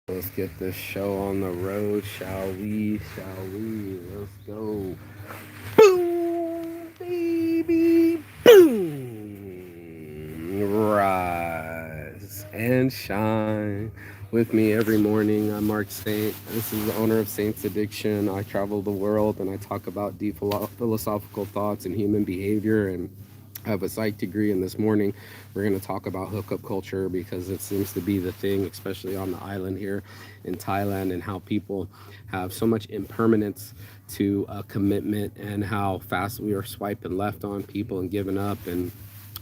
Let's get this show on the road, shall we? Shall we? Let's go. Boom, baby, boom. Rise and shine. With me every morning, I'm Mark Saint. This is the owner of Saint's Addiction. I travel the world and I talk about deep philosophical thoughts and human behavior. And I have a psych degree, and this morning we're going to talk about hookup culture because it seems to be the thing, especially on the island here in Thailand, and how people have so much impermanence to commitment and how fast we are swiping left on people and giving up, and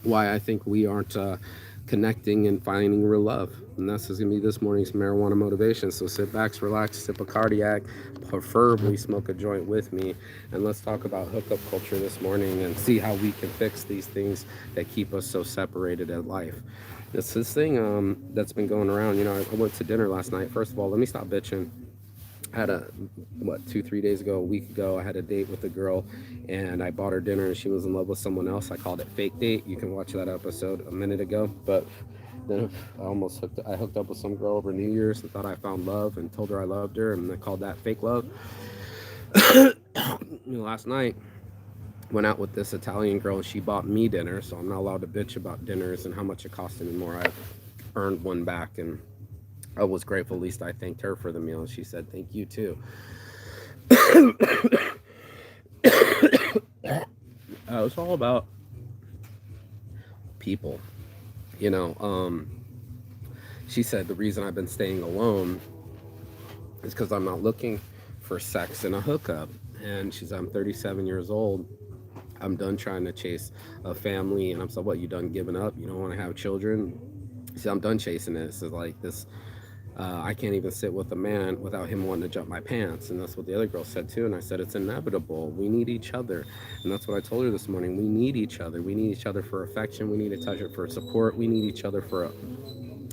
why I think we aren't connecting and finding real love. And that's going to be this morning's marijuana motivation. So sit back, relax, sip a cardiac, preferably smoke a joint with me, and let's talk about hookup culture this morning and see how we can fix these things that keep us so separated at life. It's this thing that's been going around. I went to dinner last night. First of all, let me stop bitching. I had a 2 3 days ago, a week ago, I had a date with a girl, and I bought her dinner and she was in love with someone else. I called it fake date. You can watch that episode a minute ago. But then I hooked up with some girl over New Year's and thought I found love and told her I loved her, and I called that fake love. Last night went out with this Italian girl and she bought me dinner, so I'm not allowed to bitch about dinners and how much it costs anymore. I earned one back, and I was grateful. At least I thanked her for the meal, and she said thank you too. It's all about people, you know. She said the reason I've been staying alone is because I'm not looking for sex and a hookup. And she said, I'm 37 years old. I'm done trying to chase a family. And I'm like, what, you done giving up? You don't want to have children? She said, I'm done chasing this. It's like this. I can't even sit with a man without him wanting to jump my pants. And that's what the other girl said too. And I said, it's inevitable. We need each other. And that's what I told her this morning. We need each other. We need each other for affection. We need each other for support. We need each other for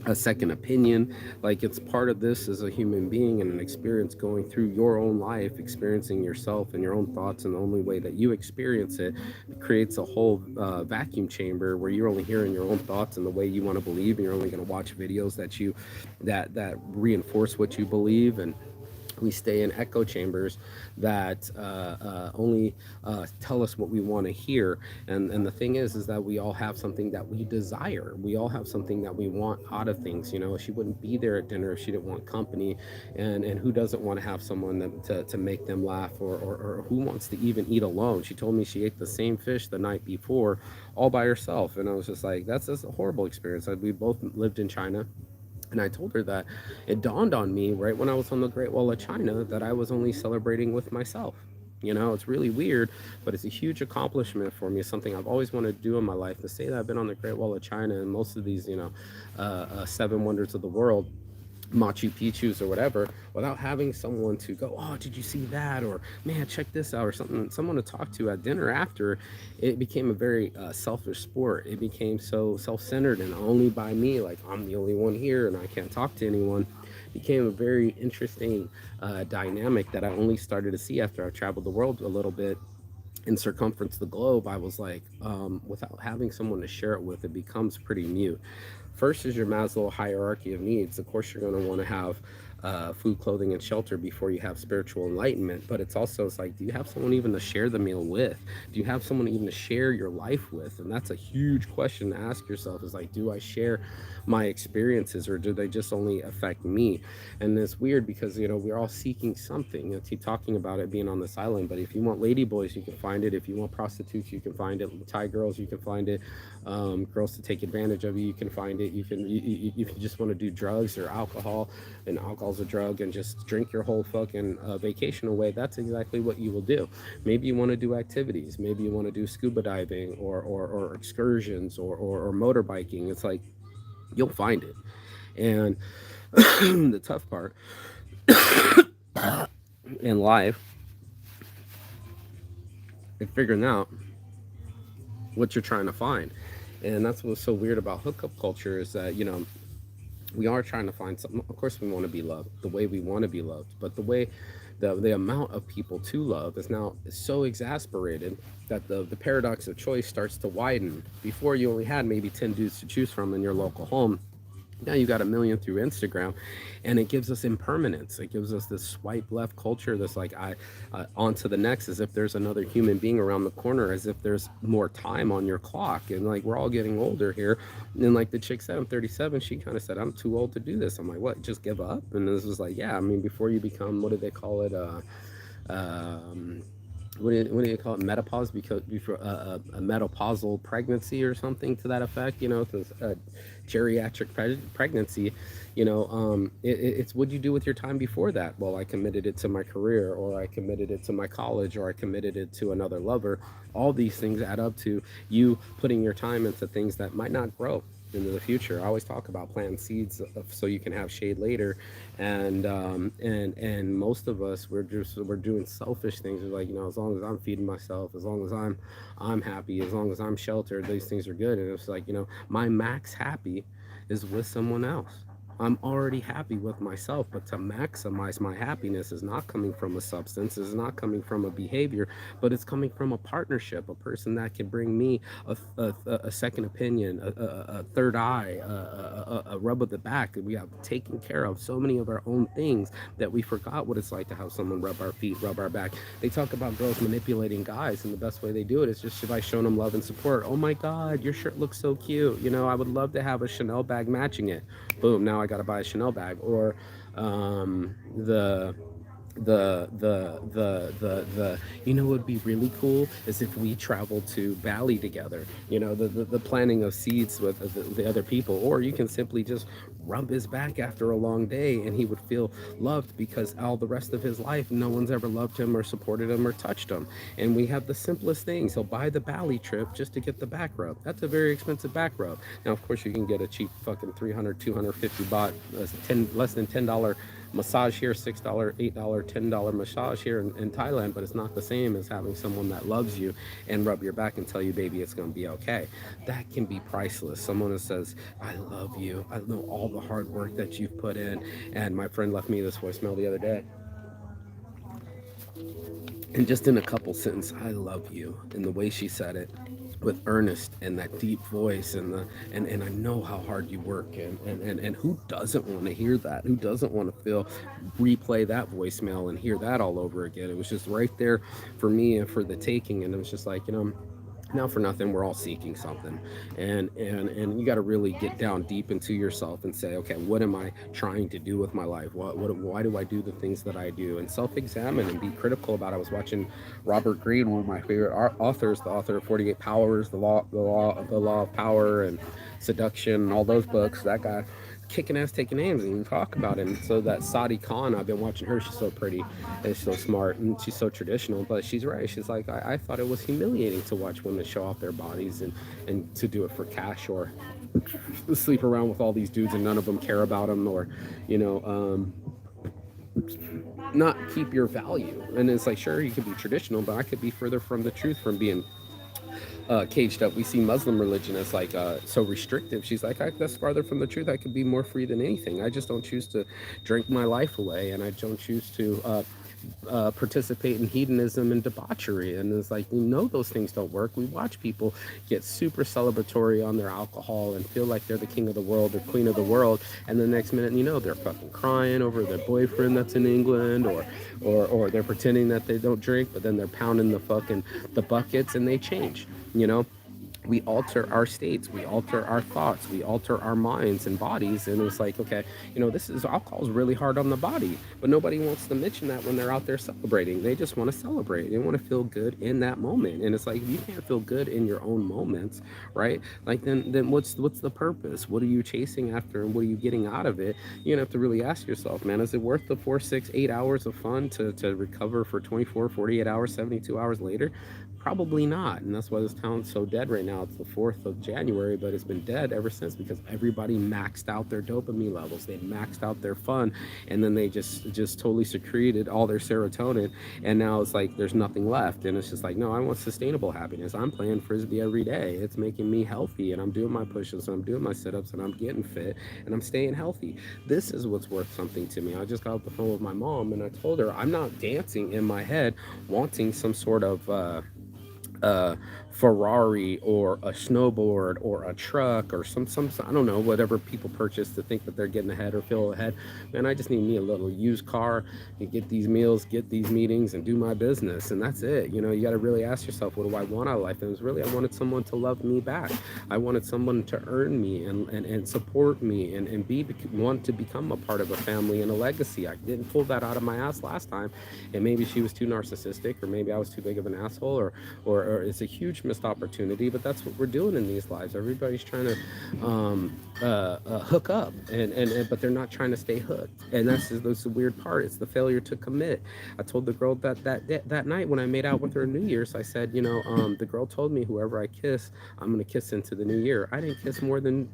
a second opinion. Like, it's part of this as a human being and an experience going through your own life, experiencing yourself and your own thoughts, and the only way that you experience it creates a whole vacuum chamber where you're only hearing your own thoughts and the way you want to believe, and you're only going to watch videos that reinforce what you believe. And we stay in echo chambers that only tell us what we want to hear. And the thing is that we all have something that we desire. We all have something that we want out of things. She wouldn't be there at dinner if she didn't want company. And who doesn't want to have someone to make them laugh, or who wants to even eat alone? She told me she ate the same fish the night before all by herself. And I was just like, that's just a horrible experience. We both lived in China, and I told her that it dawned on me right when I was on the Great Wall of China that I was only celebrating with myself. It's really weird, but it's a huge accomplishment for me. It's something I've always wanted to do in my life. To say that I've been on the Great Wall of China and most of these, seven wonders of the world, Machu Picchu's or whatever, without having someone to go, oh, did you see that? Or, man, check this out, or something, someone to talk to at dinner after. It became a very selfish sport. It became so self-centered and only by me, like I'm the only one here and I can't talk to anyone. It became a very interesting dynamic that I only started to see after I traveled the world a little bit in circumference the globe. I was like, without having someone to share it with, it becomes pretty mute. First is your Maslow hierarchy of needs. Of course, you're going to want to have food, clothing, and shelter before you have spiritual enlightenment. But it's like, do you have someone even to share the meal with? Do you have someone even to share your life with? And that's a huge question to ask yourself, is like, do I share my experiences, or do they just only affect me? And it's weird because, we're all seeking something. I keep talking about it being on this island, but if you want lady boys, you can find it. If you want prostitutes, you can find it. Thai girls, you can find it. Girls to take advantage of you, you can find it. If you just want to do drugs or alcohol, and alcohol's a drug, and just drink your whole fucking vacation away, that's exactly what you will do. Maybe you want to do activities. Maybe you want to do scuba diving, or excursions, or motorbiking. It's like, you'll find it. And the tough part in life is figuring out what you're trying to find. And that's what's so weird about hookup culture, is that, we are trying to find something. Of course, we want to be loved the way we want to be loved, but the amount of people to love is so exasperated that the paradox of choice starts to widen. Before, you only had maybe 10 dudes to choose from in your local home. Now you got a million through Instagram, and it gives us impermanence. It gives us this swipe left culture that's like, I on to the next, as if there's another human being around the corner, as if there's more time on your clock. And like, we're all getting older here. And like the chick said, I'm 37. She kind of said, I'm too old to do this. I'm like, what, just give up? And this was like, yeah, I mean, before you become, what do they call it, um what do you call it, menopause, because before a menopausal pregnancy or something to that effect, you know, this geriatric pregnancy, you know, it's what you do with your time before that. Well, I committed it to my career, or I committed it to my college, or I committed it to another lover. All these things add up to you putting your time into things that might not grow into the future. I always talk about planting seeds so you can have shade later, and most of us, we're doing selfish things. We're like, you know, as long as I'm feeding myself, as long as I'm happy, as long as I'm sheltered, these things are good. And it's like, you know, my max happy is with someone else. I'm already happy with myself, but to maximize my happiness is not coming from a substance, is not coming from a behavior, but it's coming from a partnership, a person that can bring me a second opinion, a third eye, a rub of the back. We have taken care of so many of our own things that we forgot what it's like to have someone rub our feet, rub our back. They talk about girls manipulating guys, and the best way they do it is just by showing them love and support. Oh my God, your shirt looks so cute. You know, I would love to have a Chanel bag matching it. Boom, now I got to buy a Chanel bag. Or the you know what would be really cool is if we traveled to Bali together. You know, the planting of seeds with the other people. Or you can simply just rub his back after a long day, and he would feel loved, because all the rest of his life no one's ever loved him or supported him or touched him. And we have the simplest things. He'll buy the Bali trip just to get the back rub. That's a very expensive back rub. Now of course you can get a cheap fucking 300 250 baht, 10 less than $10 massage here, $6, $8, $10 massage here in Thailand, but it's not the same as having someone that loves you and rub your back and tell you, baby, it's going to be okay. That can be priceless. Someone that says, I love you, I know all the hard work that you've put in. And my friend left me this voicemail the other day, and just in a couple sentences, I love you, and the way she said it, with earnest and that deep voice, and and I know how hard you work, and who doesn't want to hear that? Who doesn't want to feel, replay that voicemail and hear that all over again? It was just right there for me and for the taking. And it was just like, you know, now for nothing, we're all seeking something. And you got to really get down deep into yourself and say, okay, what am I trying to do with my life? Why do I do the things that I do? And self-examine and be critical about it. I was watching Robert Greene, one of my favorite authors, the author of 48 Powers, the law of power, and seduction, and all those books. That guy kicking ass, taking names, and you talk about it. And so that Sadi Khan, I've been watching her. She's so pretty and so smart, and she's so traditional. But she's right. She's like, I thought it was humiliating to watch women show off their bodies, and to do it for cash, or sleep around with all these dudes and none of them care about them, or, you know, not keep your value. And it's like, sure, you could be traditional, but I could be further from the truth, from being caged up. We see Muslim religion as like so restrictive. She's like, that's farther from the truth. I could be more free than anything. I just don't choose to drink my life away, and I don't choose to participate in hedonism and debauchery. And it's like, we know those things don't work. We watch people get super celebratory on their alcohol and feel like they're the king of the world or queen of the world, and the next minute, you know, they're fucking crying over their boyfriend that's in England, or they're pretending that they don't drink, but then they're pounding the buckets, and they change, you know. We alter our states, we alter our thoughts, we alter our minds and bodies. And it's like, okay, you know, this is, alcohol's really hard on the body, but nobody wants to mention that when they're out there celebrating. They just want to celebrate, they want to feel good in that moment. And it's like, if you can't feel good in your own moments, right, like, then what's the purpose? What are you chasing after, and what are you getting out of it? You're gonna have to really ask yourself, man, is it worth the 4 6 8 hours of fun to recover for 24 48 hours 72 hours later? Probably not. And that's why this town's so dead right now. It's the 4th of January, but it's been dead ever since, because everybody maxed out their dopamine levels. They maxed out their fun, and then they just totally secreted all their serotonin, and now it's like there's nothing left. And it's just like, no, I want sustainable happiness. I'm playing frisbee every day. It's making me healthy, and I'm doing my push-ups, and I'm doing my sit-ups, and I'm getting fit, and I'm staying healthy. This is what's worth something to me. I just got off the phone with my mom, and I told her I'm not dancing in my head wanting some sort of a Ferrari or a snowboard or a truck or some I don't know, whatever people purchase to think that they're getting ahead or feel ahead. Man, I just need me a little used car and get these meals, get these meetings, and do my business, and that's it. You know, you got to really ask yourself, what do I want out of life? And it was really, I wanted someone to love me back. I wanted someone to earn me and support me and want to become a part of a family and a legacy. I didn't pull that out of my ass last time, and maybe she was too narcissistic, or maybe I was too big of an asshole, or it's a huge missed opportunity. But that's what we're doing in these lives. Everybody's trying to hook up, and but they're not trying to stay hooked. And that's the weird part. It's the failure to commit. I told the girl that night when I made out with her New Year's, I said, you know, the girl told me whoever I kiss, I'm gonna kiss into the new year. I didn't kiss more than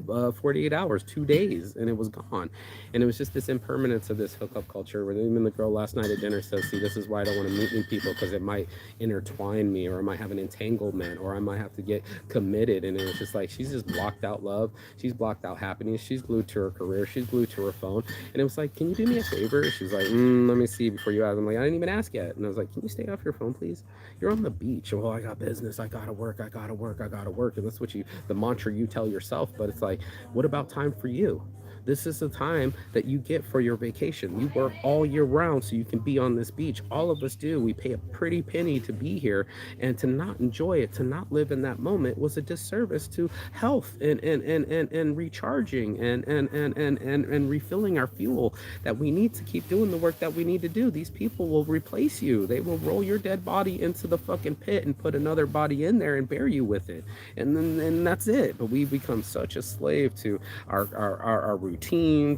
48 hours, 2 days, and it was gone. And it was just this impermanence of this hookup culture where even the girl last night at dinner says, see, this is why I don't want to meet new people, because it might intertwine me, or I might have an entanglement, or I might have to get committed. And it was just like, she's just blocked out love. She's blocked out happiness. She's glued to her career. She's glued to her phone. And it was like, can you do me a favor? She's like, let me see before you ask. I'm like, I didn't even ask yet. And I was like, can you stay off your phone, please? You're on the beach. Well, I got business. I gotta work. I gotta work. I gotta work. And that's what the mantra you tell yourself. But it's like, what about time for you? This is the time that you get for your vacation. You work all year round so you can be on this beach. All of us do. We pay a pretty penny to be here, and to not enjoy it, to not live in that moment, was a disservice to health and recharging and refilling our fuel that we need to keep doing the work that we need to do. These people will replace you. They will roll your dead body into the fucking pit and put another body in there and bury you with it. And that's it. But we become such a slave to our routines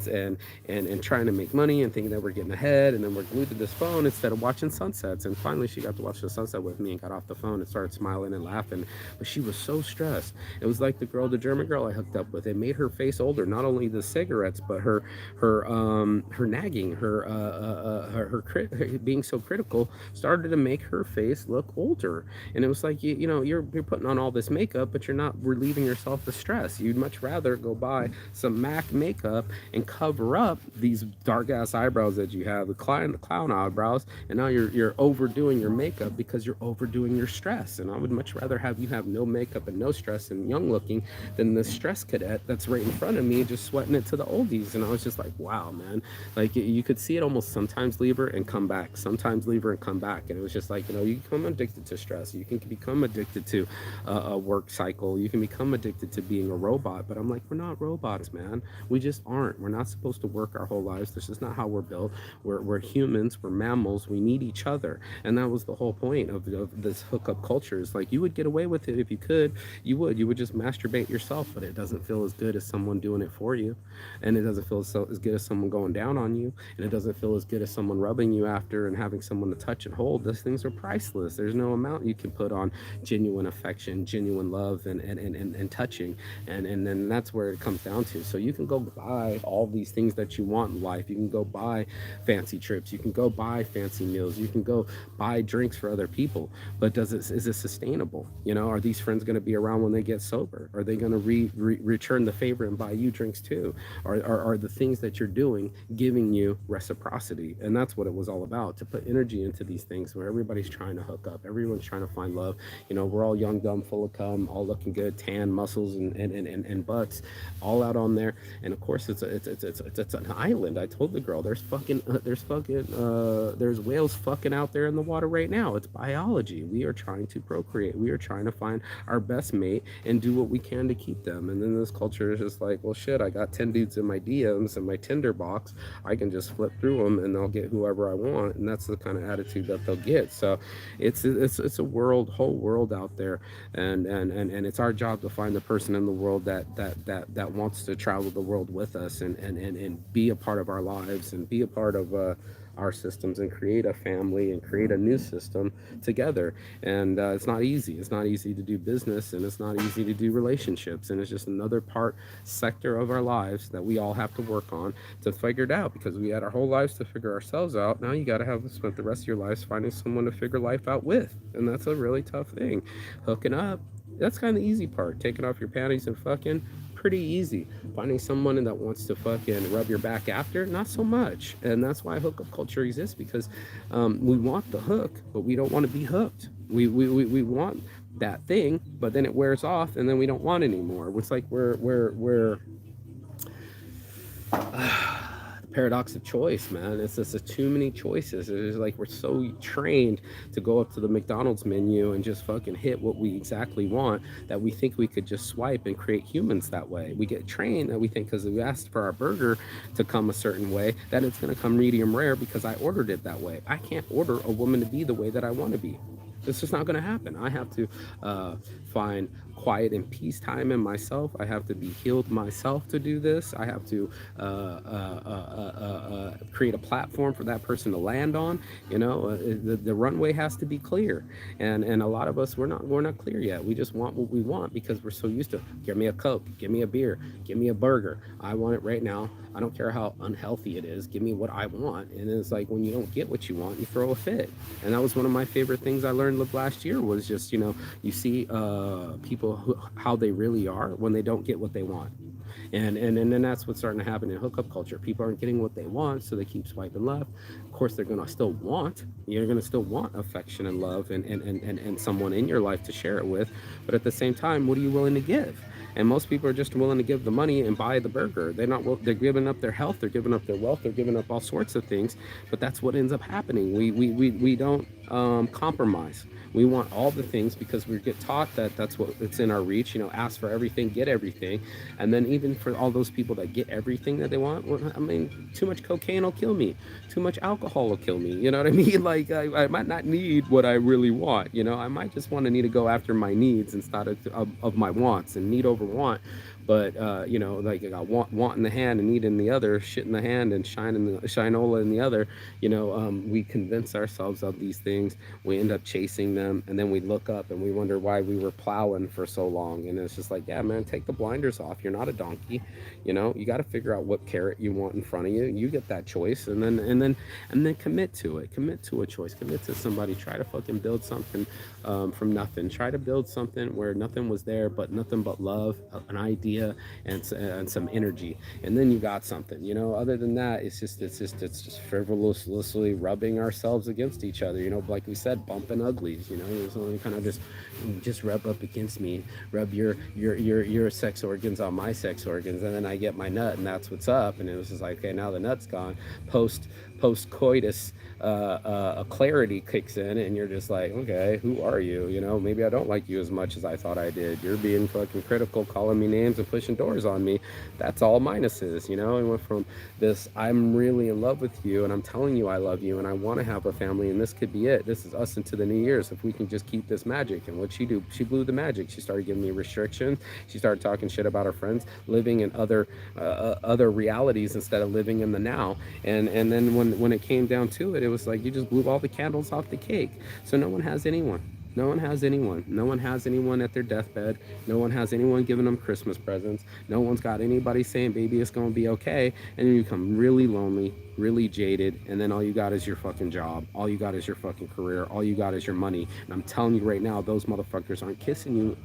and trying to make money and thinking that we're getting ahead, and then we're glued to this phone instead of watching sunsets. And finally she got to watch the sunset with me and got off the phone and started smiling and laughing, but she was so stressed. It was like the German girl I hooked up with. It made her face older. Not only the cigarettes, but her nagging, her being so critical started to make her face look older. And it was like, you know, you're putting on all this makeup, but you're not relieving yourself of stress. You'd much rather go buy some MAC makeup and cover up these dark ass eyebrows that you have, the clown eyebrows, and now you're overdoing your makeup because you're overdoing your stress. And I would much rather have you have no makeup and no stress and young looking than the stress cadet that's right in front of me just sweating it to the oldies. And I was just like, wow, man. Like, you could see it almost sometimes leave her and come back, sometimes leave her and come back. And it was just like, you know, you become addicted to stress. You can become addicted to a work cycle. You can become addicted to being a robot. But I'm like, we're not robots, man. We just aren't. We're not supposed to work our whole lives. This is not how we're built. We're humans. We're mammals. We need each other. And that was the whole point of this hookup culture. Is like, you would get away with it if you could. You would just masturbate yourself, but it doesn't feel as good as someone doing it for you, and it doesn't feel as good as someone going down on you, and it doesn't feel as good as someone rubbing you after and having someone to touch and hold. Those things are priceless. There's no amount you can put on genuine affection, genuine love, and touching, and then that's where it comes down to. So you can go buy all these things that you want in life. You can go buy fancy trips. You can go buy fancy meals. You can go buy drinks for other people. But is it sustainable? You know, are these friends going to be around when they get sober? Are they going to return the favor and buy you drinks too? Are the things that you're doing giving you reciprocity? And that's what it was all about, to put energy into these things where everybody's trying to hook up. Everyone's trying to find love. You know, we're all young, dumb, full of cum, all looking good, tan, muscles, and butts, all out on there. And of course, it's an island. I told the girl, there's whales fucking out there in the water right now. It's biology. We are trying to procreate. We are trying to find our best mate and do what we can to keep them. And then this culture is just like, well, shit, I got 10 dudes in my DMs and my Tinder box. I can just flip through them and I'll get whoever I want. And that's the kind of attitude that they'll get. So it's a whole world out there, and it's our job to find the person in the world that wants to travel the world with us and be a part of our lives and be a part of our systems and create a family and create a new system together. And it's not easy. It's not easy to do business, and it's not easy to do relationships. And it's just another sector of our lives that we all have to work on to figure it out, because we had our whole lives to figure ourselves out. Now you got to have spent the rest of your lives finding someone to figure life out with. And that's a really tough thing. Hooking up, that's kind of the easy part. Taking off your panties and fucking, pretty easy. Finding someone that wants to fucking rub your back after, not so much. And that's why hookup culture exists, because we want the hook, but we don't want to be hooked. We want that thing, but then it wears off, and then we don't want it anymore. It's like we're the paradox of choice, man. It's just too many choices. It's like we're so trained to go up to the McDonald's menu and just fucking hit what we exactly want, that we think we could just swipe and create humans that way. We get trained that we think because we asked for our burger to come a certain way, that it's going to come medium rare because I ordered it that way. I can't order a woman to be the way that I want to be. It's just not going to happen. I have to find quiet and peace time in myself. I have to be healed myself to do this. I have to create a platform for that person to land on. You know, the runway has to be clear, and a lot of us we're not clear yet. We just want what we want because we're so used to give me a Coke, give me a beer, give me a burger. I want it right now. I don't care how unhealthy it is. Give me what I want. And it's like when you don't get what you want, you throw a fit. And that was one of my favorite things I learned last year was just, you see people how they really are when they don't get what they want. And then that's what's starting to happen in hookup culture. People aren't getting what they want, so they keep swiping left. Of course, you're gonna still want affection and love and someone in your life to share it with. But at the same time, what are you willing to give? And most people are just willing to give the money and buy the burger. They're giving up their health, they're giving up their wealth, they're giving up all sorts of things. But that's what ends up happening. We don't compromise. We want all the things because we get taught that that's what it's in our reach. Ask for everything, get everything. And then even for all those people that get everything that they want, well, I mean, too much cocaine will kill me. Too much alcohol will kill me. You know what I mean? Like I might not need what I really want. I might just want to need to go after my needs instead of my wants, and need over want. But like I got want in the hand and need in the other, shit in the hand and shinola in the other. We convince ourselves of these things. We end up chasing them, and then we look up and we wonder why we were plowing for so long. And it's just like, yeah, man, take the blinders off. You're not a donkey. You got to figure out what carrot you want in front of you. You get that choice, and then commit to it. Commit to a choice. Commit to somebody. Try to fucking build something from nothing. Try to build something where nothing was there, but nothing but love, an idea, and some energy, and then you got something. Other than that, it's just frivolously rubbing ourselves against each other. Like we said, bumping uglies. It's only kind of just rub up against me, rub your sex organs on my sex organs, and then I get my nut, and that's what's up. And it was just like, okay, now the nut's gone. Post coitus, a clarity kicks in, and you're just like, okay, who are you? Maybe I don't like you as much as I thought I did. You're being fucking critical, calling me names and pushing doors on me. That's all minuses. It went from this, I'm really in love with you and I'm telling you I love you and I want to have a family, and this could be it. This is us into the new year's if we can just keep this magic. And what she do, she blew the magic. She started giving me restrictions. She started talking shit about her friends, living in other realities instead of living in the now. And then when it came down to it, it was like you just blew all the candles off the cake. So no one has anyone. No one has anyone. No one has anyone at their deathbed. No one has anyone giving them Christmas presents. No one's got anybody saying, baby, it's going to be okay. And then you become really lonely, really jaded. And then all you got is your fucking job. All you got is your fucking career. All you got is your money. And I'm telling you right now, those motherfuckers aren't kissing you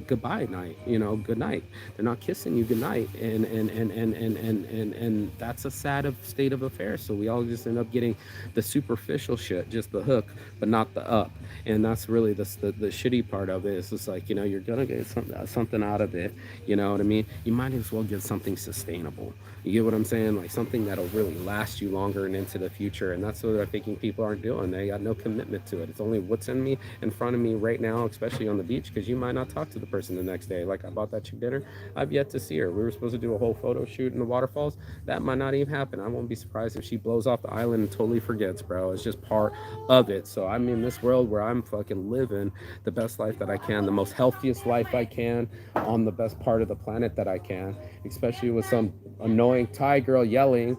goodbye night. Good night. They're not kissing you good night. And that's a sad state of affairs. So we all just end up getting the superficial shit, just the hook, but not the up. And that's really the shitty part of it. It's just like, you're gonna get something out of it. You know what I mean? You might as well get something sustainable. You get what I'm saying? Like something that'll really last you longer and into the future. And that's what I'm thinking people aren't doing. They got no commitment to it. It's only what's in front of me right now, especially on the beach, because you might not talk to the person the next day. Like I bought that chick dinner. I've yet to see her. We were supposed to do a whole photo shoot in the waterfalls. That might not even happen. I won't be surprised if she blows off the island and totally forgets, bro. It's just part of it. So I'm in this world where I'm fucking living the best life that I can, the most healthiest life I can, on the best part of the planet that I can, especially with some annoying Thai girl yelling.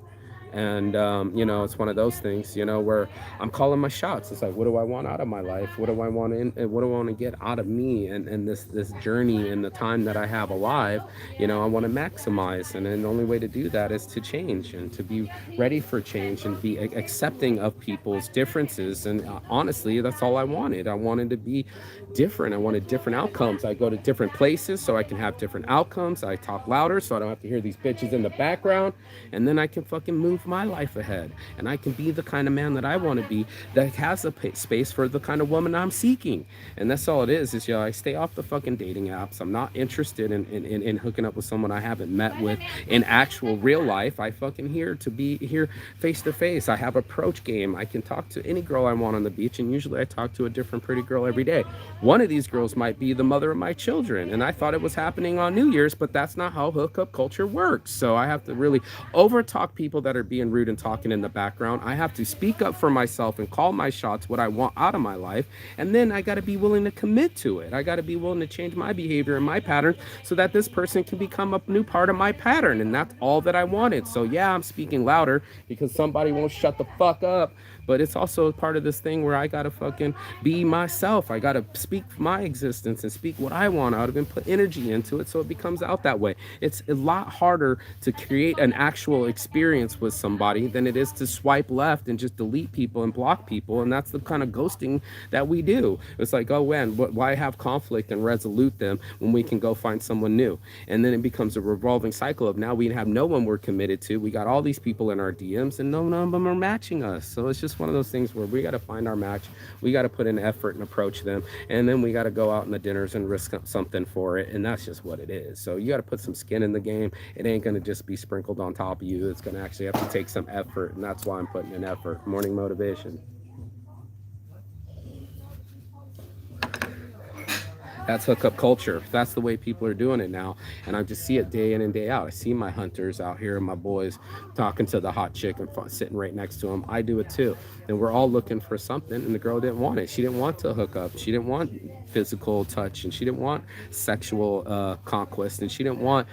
And it's one of those things, where I'm calling my shots. It's like, what do I want out of my life? What do I want what do I want to get out of me and this journey and the time that I have alive? I want to maximize, and then the only way to do that is to change and to be ready for change and be accepting of people's differences. And honestly, that's all I wanted. I wanted to be different. I wanted different outcomes. I go to different places so I can have different outcomes. I talk louder so I don't have to hear these bitches in the background, and then I can fucking move move my life ahead, and I can be the kind of man that I want to be, that has a space for the kind of woman I'm seeking. And that's all it is, I stay off the fucking dating apps. I'm not interested in hooking up with someone I haven't met with in actual real life. I fucking here to be here face to face. I have approach game. I can talk to any girl I want on the beach, and usually I talk to a different pretty girl every day. One of these girls might be the mother of my children, and I thought it was happening on New Year's, but that's not how hookup culture works. So I have to really over talk people that are being rude and talking in the background. I have to speak up for myself and call my shots, what I want out of my life, and then I got to be willing to commit to it. I got to be willing to change my behavior and my pattern so that this person can become a new part of my pattern, and that's all that I wanted. So yeah, I'm speaking louder because somebody won't shut the fuck up, but it's also part of this thing where I gotta fucking be myself. I gotta speak my existence and speak what I want out of it and put energy into it so it becomes out that way. It's a lot harder to create an actual experience with somebody than it is to swipe left and just delete people and block people. And that's the kind of ghosting that we do. It's like, oh, why have conflict and resolute them when we can go find someone new? And then it becomes a revolving cycle of now we have no one we're committed to. We got all these people in our DMs and none of them are matching us. So it's just one of those things where we got to find our match. We got to put in effort and approach them. And then we got to go out in the dinners and risk something for it. And that's just what it is. So you got to put some skin in the game. It ain't going to just be sprinkled on top of you. It's going to actually have to take some effort. And that's why I'm putting in effort. Morning motivation. That's hookup culture. That's the way people are doing it now. And I just see it day in and day out. I see my hunters out here and my boys talking to the hot chick and sitting right next to them. I do it too. And we're all looking for something, and the girl didn't want it. She didn't want to hook up. She didn't want physical touch, and she didn't want sexual conquest, and she didn't want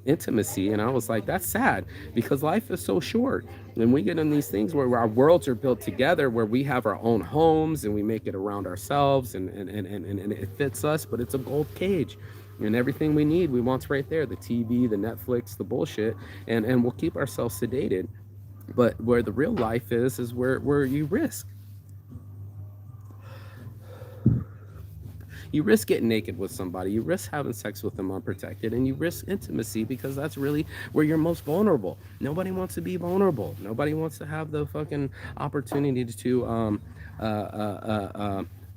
intimacy. And I was like, that's sad, because life is so short. And we get in these things where our worlds are built together, where we have our own homes and we make it around ourselves, and it fits us, but it's a gold cage. And everything we need, we want's right there. The TV, the Netflix, the bullshit. And we'll keep ourselves sedated. But where the real life is where you risk. You risk getting naked with somebody. You risk having sex with them unprotected, and you risk intimacy, because that's really where you're most vulnerable. Nobody wants to be vulnerable. Nobody wants to have the fucking opportunity to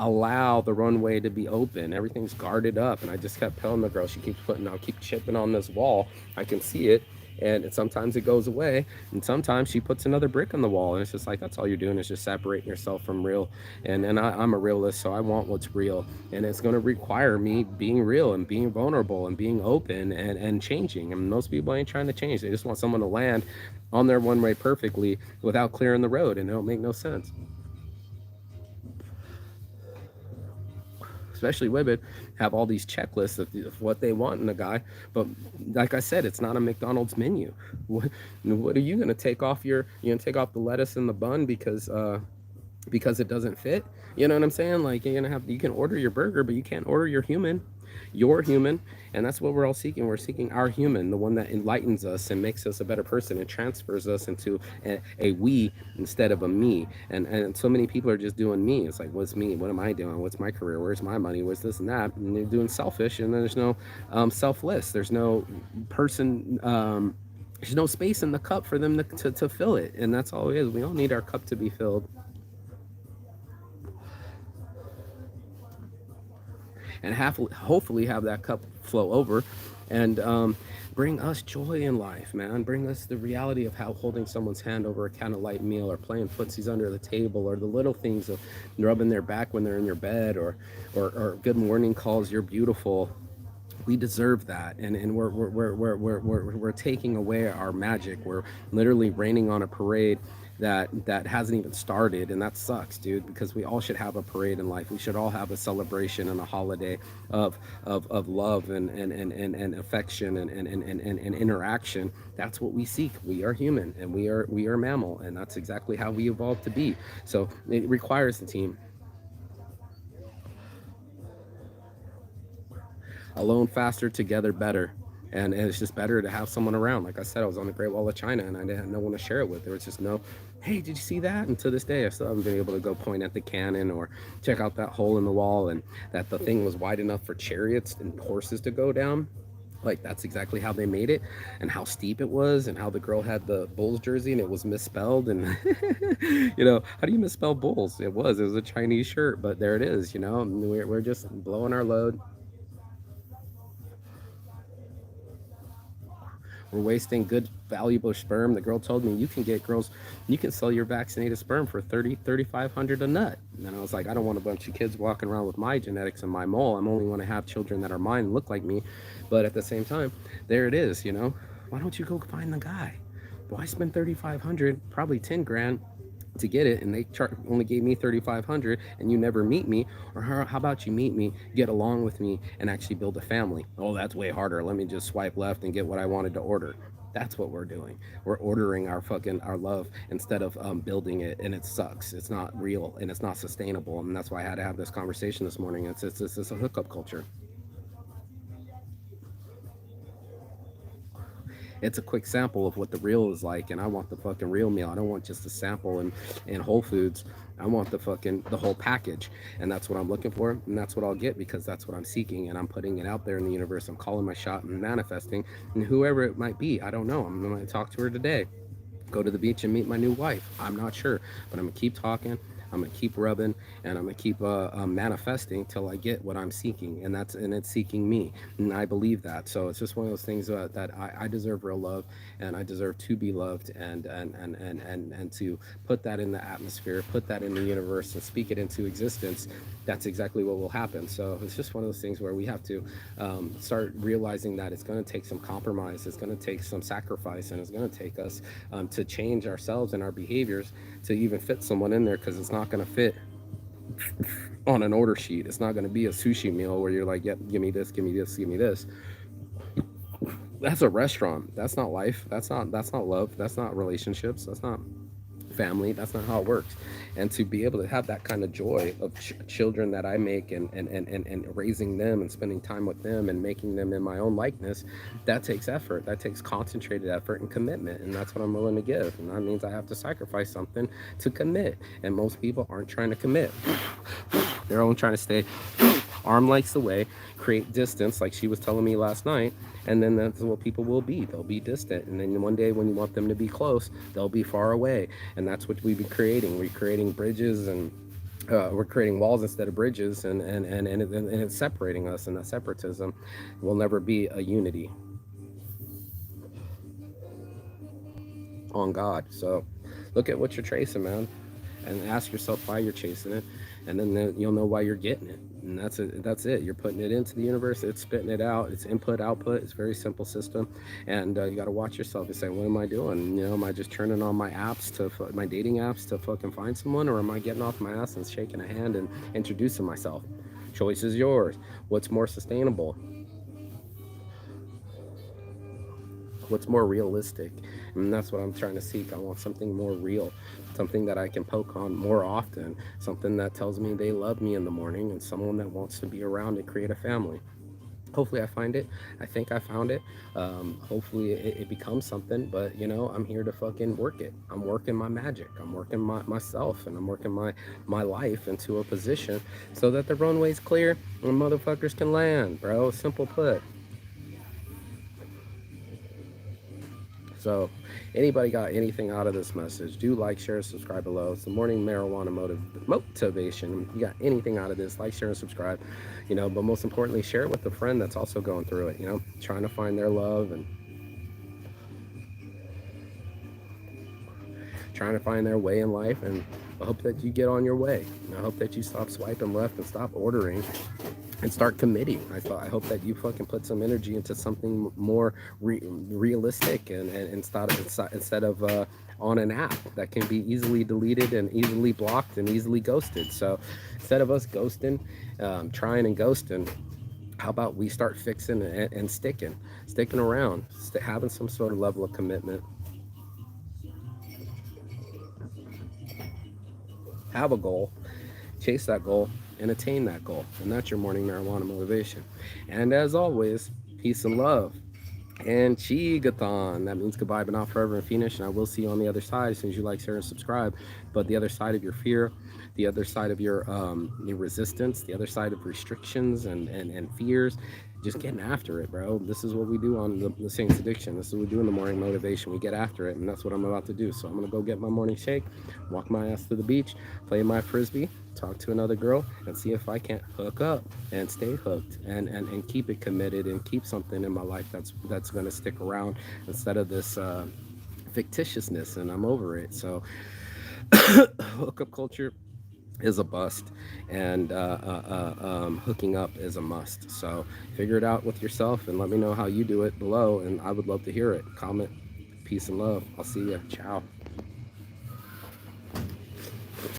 allow the runway to be open. Everything's guarded up, and I just kept telling the girl, she keeps I'll keep chipping on this wall. I can see it. And sometimes it goes away, and sometimes she puts another brick on the wall, and it's just like, that's all you're doing is just separating yourself from real. And I'm a realist, so I want what's real, and it's going to require me being real and being vulnerable and being open and changing. And most people ain't trying to change. They just want someone to land on their one way perfectly without clearing the road, and it don't make no sense. Especially women have all these checklists of what they want in a guy, but like I said, it's not a McDonald's menu. What are you going to take off you going to take off the lettuce and the bun because it doesn't fit? You know what I'm saying? Like, you can order your burger, but you can't order your human. You're human, and that's what we're all seeking. We're seeking our human, the one that enlightens us and makes us a better person and transfers us into a we instead of a me. And so many people are just doing me. It's like, what's me? What am I doing? What's my career? Where's my money? Where's this and that? And they're doing selfish, and then there's no selfless. There's no person. There's no space in the cup for them to fill it, and that's all it is. We all need our cup to be filled. And hopefully have that cup flow over and bring us joy in life, man. Bring us the reality of how holding someone's hand over a candlelight meal, or playing footsies under the table, or the little things of rubbing their back when they're in your bed, or good morning calls, you're beautiful. We deserve that, and we're taking away our magic. We're literally raining on a parade that hasn't even started, and that sucks, dude, because we all should have a parade in life. We should all have a celebration and a holiday of love and affection and interaction. That's what we seek. We are human, and we are mammal, and that's exactly how we evolved to be. So it requires the team. Alone faster, together better. And it's just better to have someone around. Like I said, I was on the Great Wall of China, and I didn't have no one to share it with. There was just no, hey, did you see that? And to this day, I still haven't been able to go point at the cannon or check out that hole in the wall, and that the thing was wide enough for chariots and horses to go down. Like that's exactly how they made it, and how steep it was, and how the girl had the Bulls jersey and it was misspelled, and how do you misspell Bulls? It was a Chinese shirt, but there it is. We're just blowing our load. We're wasting good, valuable sperm. The girl told me you can sell your vaccinated sperm for 3,500 a nut. And I was like, I don't want a bunch of kids walking around with my genetics and my mole. I'm only want to have children that are mine and look like me. But at the same time, there it is. Why don't you go find the guy? Why spend 3,500, probably 10 grand to get it, and they only gave me 3,500, and you never meet me? Or how about you meet me, get along with me, and actually build a family? Oh, that's way harder. Let me just swipe left and get what I wanted to order. That's what we're doing. We're ordering our love instead of building it, and it sucks. It's not real, and it's not sustainable, and that's why I had to have this conversation this morning. It's a hookup culture. It's a quick sample of what the real is like, and I want the fucking real meal. I don't want just a sample in Whole Foods. I want the whole package, and that's what I'm looking for, and that's what I'll get, because that's what I'm seeking, and I'm putting it out there in the universe. I'm calling my shot and manifesting, and whoever it might be, I don't know. I'm going to talk to her today, go to the beach and meet my new wife. I'm not sure, but I'm gonna keep talking. I'm gonna keep rubbing, and I'm gonna keep manifesting till I get what I'm seeking, and it's seeking me, and I believe that. So it's just one of those things that I deserve real love, and I deserve to be loved, and to put that in the atmosphere, put that in the universe, and speak it into existence. That's exactly what will happen. So it's just one of those things where we have to start realizing that it's going to take some compromise, it's going to take some sacrifice, and it's going to take us to change ourselves and our behaviors to even fit someone in there, because it's not going to fit on an order sheet. It's not going to be a sushi meal where you're like, yep, give me this, give me this, give me this. That's a restaurant. That's not life. That's not love. That's not relationships. That's not family. That's not how it works. And to be able to have that kind of joy of children that I make, and raising them and spending time with them and making them in my own likeness, that takes effort. That takes concentrated effort and commitment. And that's what I'm willing to give. And that means I have to sacrifice something to commit. And most people aren't trying to commit. They're only trying to stay arm lengths away, create distance, like she was telling me last night, and then that's what people will be. They'll be distant, and then one day when you want them to be close, they'll be far away, and that's what we've been creating. We're creating bridges, and we're creating walls instead of bridges, and it's separating us, and that separatism will never be a unity on God. So look at what you're tracing, man, and ask yourself why you're chasing it, and then you'll know why you're getting it. And that's it. That's it. You're putting it into the universe. It's spitting it out. It's input, output. It's a very simple system, and you got to watch yourself and say, what am I doing? Am I just turning on my my dating apps to fucking find someone, or am I getting off my ass and shaking a hand and introducing myself? Choice is yours. What's more sustainable? What's more realistic? And that's what I'm trying to seek. I want something more real, something that I can poke on more often, something that tells me they love me in the morning, and someone that wants to be around and create a family. Hopefully I find it. I think I found it. Hopefully it becomes something, but I'm here to fucking work it. I'm working my magic. I'm working myself, and I'm working my life into a position so that the runway's clear and motherfuckers can land, bro. Simple put. So, anybody got anything out of this message? Do like, share, subscribe below. It's the morning marijuana motivation. If you got anything out of this, like, share, and subscribe. But most importantly, share it with a friend that's also going through it. Trying to find their love and trying to find their way in life. And I hope that you get on your way. And I hope that you stop swiping left and stop ordering and start committing. I hope that you fucking put some energy into something more realistic, and instead of on an app that can be easily deleted and easily blocked and easily ghosted. So instead of us ghosting, trying and ghosting, how about we start fixing and sticking around, having some sort of level of commitment. Have a goal, chase that goal, and attain that goal. And that's your morning marijuana motivation. And as always, peace and love. And Chigathon. That means goodbye, but not forever and finish. And I will see you on the other side as soon as you like, share, and subscribe. But the other side of your fear, the other side of your resistance, the other side of restrictions and fears, just getting after it, bro. This is what we do on the Saints Addiction. This is what we do in the morning motivation. We get after it, and that's what I'm about to do. So I'm gonna go get my morning shake, walk my ass to the beach, play my frisbee, talk to another girl, and see if I can't hook up and stay hooked and keep it committed and keep something in my life that's gonna stick around instead of this fictitiousness. And I'm over it. So hookup culture is a bust, and hooking up is a must. So figure it out with yourself and let me know how you do it below, and I would love to hear it. Comment. Peace and love. I'll see you. Ciao.